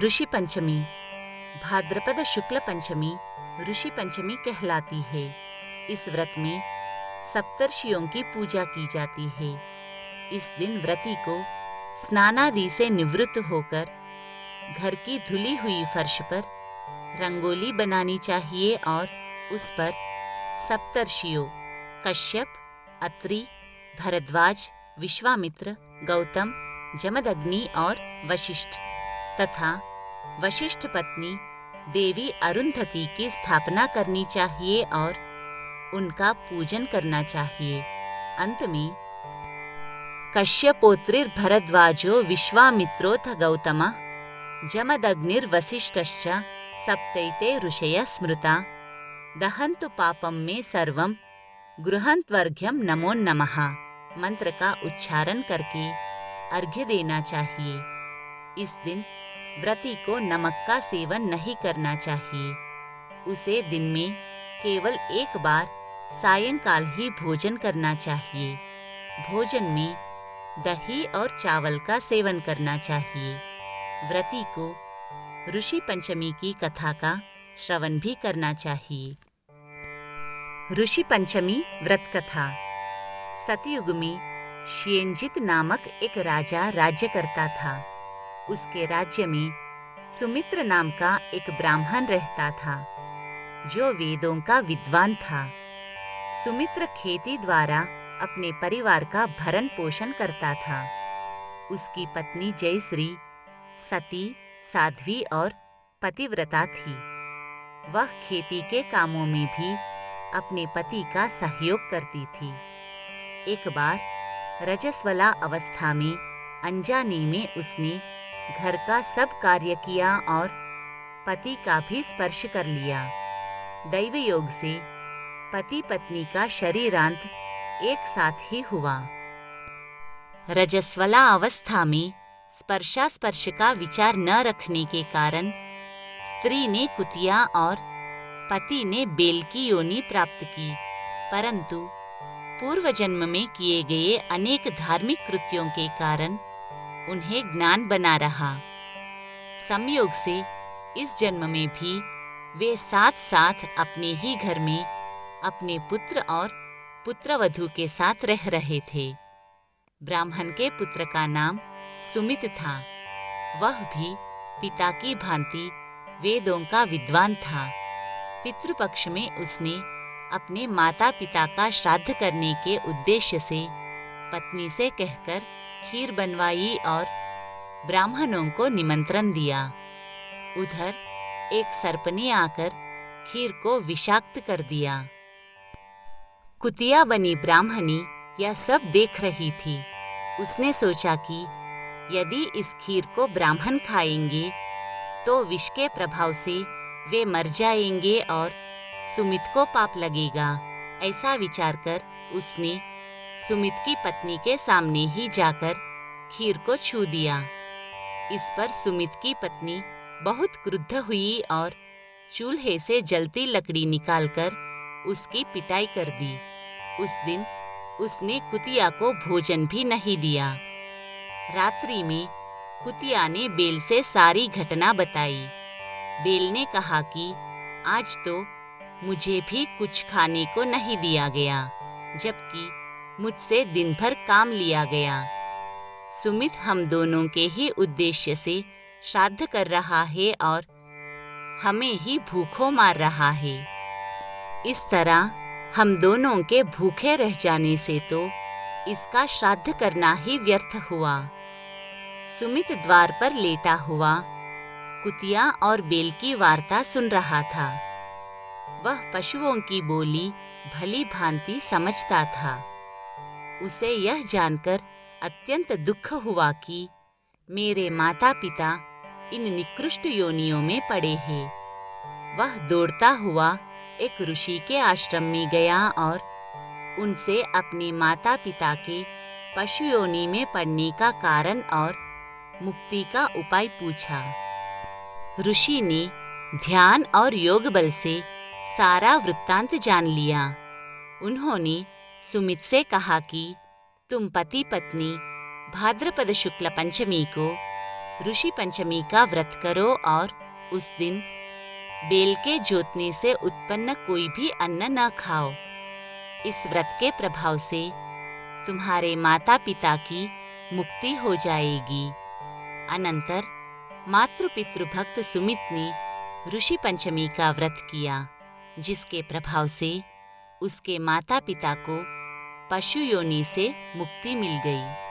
ऋषि पंचमी। भाद्रपद शुक्ल पंचमी ऋषि पंचमी कहलाती है। इस व्रत में सप्तर्षियों की पूजा की जाती है। इस दिन व्रती को स्नानादि से निवृत्त होकर घर की धुली हुई फर्श पर रंगोली बनानी चाहिए और उस पर सप्तर्षियों कश्यप, अत्रि, भरद्वाज, विश्वामित्र, गौतम, जमदग्नि और वशिष्ठ तथा वशिष्ठ पत्नी देवी अरुंधति की स्थापना करनी चाहिए और उनका पूजन करना चाहिए। अंत में कश्यपोत्रिर्भरद्वाजो विश्वामित्रोऽथ गौतमः जमदग्निर्वसिष्ठश्च सप्तैते ऋषयः स्मृता दहन्तु पापं मे सर्वं गृहन्त्वर्घ्यं नमो नमः मंत्र का उच्चारण करके अर्घ्य देना चाहिए। इस दिन व्रती को नमक का सेवन नहीं करना चाहिए। उसे दिन में केवल एक बार सायंकाल ही भोजन करना चाहिए। भोजन में दही और चावल का सेवन करना चाहिए। व्रती को ऋषि पंचमी की कथा का श्रवण भी करना चाहिए। ऋषि पंचमी व्रत कथा। सतयुग में श्येनजित नामक एक राजा राज्य करता था। उसके राज्य में सुमित्र नाम का एक ब्राह्मण रहता था जो वेदों का विद्वान था। सुमित्र खेती द्वारा अपने परिवार का भरण पोषण करता था। उसकी पत्नी जयश्री सती, साध्वी और पतिव्रता थी। वह खेती के कामों में भी अपने पति का सहयोग करती थी। एक बार रजस्वला अवस्था में अनजाने में उसने घर का सब कार्य किया और पति का भी स्पर्श कर लिया। दैव योग से पति पत्नी का शरीरांत एक साथ ही हुआ। रजस्वला अवस्था में स्पर्शास्पर्श का विचार न रखने के कारण स्त्री ने कुतिया और पति ने बेल की योनि प्राप्त की, परंतु पूर्व जन्म में किए गए अनेक धार्मिक कृत्यों के कारण उन्हें ज्ञान बना रहा। संयोग से इस जन्म में भी वे साथ साथ अपने ही घर में अपने पुत्र और पुत्रवधू के साथ रह रहे थे। ब्राह्मण के पुत्र का नाम सुमित था। वह भी पिता की भांति वेदों का विद्वान था। पितृपक्ष में उसने अपने माता पिता का श्राद्ध करने के उद्देश्य से पत्नी से कहकर खीर बनवाई और ब्राह्मणों को निमंत्रण दिया। उधर एक सर्प ने आकर खीर को विषाक्त कर दिया। कुतिया बनी ब्राह्मणी यह सब देख रही थी। उसने सोचा कि यदि इस खीर को ब्राह्मण खाएंगे तो विष के प्रभाव से वे मर जाएंगे और सुमित को पाप लगेगा। ऐसा विचार कर उसने सुमित की पत्नी के सामने ही जाकर खीर को छू दिया। इस पर सुमित की पत्नी बहुत क्रुद्ध हुई और चूल्हे से जलती लकड़ी निकालकर उसकी पिटाई कर दी। उस दिन उसने कुतिया को भोजन भी नहीं दिया। रात्रि में कुतिया ने बेल से सारी घटना बताई। बेल ने कहा कि आज तो मुझे भी कुछ खाने को नहीं दिया गया, जबकि मुझसे दिन भर काम लिया गया। सुमित हम दोनों के ही उद्देश्य से श्राद्ध कर रहा है और हमें ही भूखों मार रहा है। इस तरह हम दोनों के भूखे रह जाने से तो इसका श्राद्ध करना ही व्यर्थ हुआ। सुमित द्वार पर लेटा हुआ कुतिया और बेल की वार्ता सुन रहा था। वह पशुओं की बोली भली भांति समझता था। उसे यह जानकर अत्यंत दुख हुआ कि मेरे माता पिता इन निकृष्ट योनियों में पड़े हैं। वह दौड़ता हुआ एक ऋषि के आश्रम में गया और उनसे अपने माता पिता के पशु योनि में पड़ने का कारण और मुक्ति का उपाय पूछा। ऋषि ने ध्यान और योग बल से सारा वृत्तांत जान लिया। उन्होंने सुमित से कहा कि तुम पति पत्नी भाद्रपद शुक्ल पंचमी को ऋषि पंचमी का व्रत करो और उस दिन बेल के जोतने से उत्पन्न कोई भी अन्न न खाओ। इस व्रत के प्रभाव से तुम्हारे माता पिता की मुक्ति हो जाएगी। अनंतर मातृ पितृभक्त सुमित ने ऋषि पंचमी का व्रत किया, जिसके प्रभाव से उसके माता पिता को पशु योनि से मुक्ति मिल गई।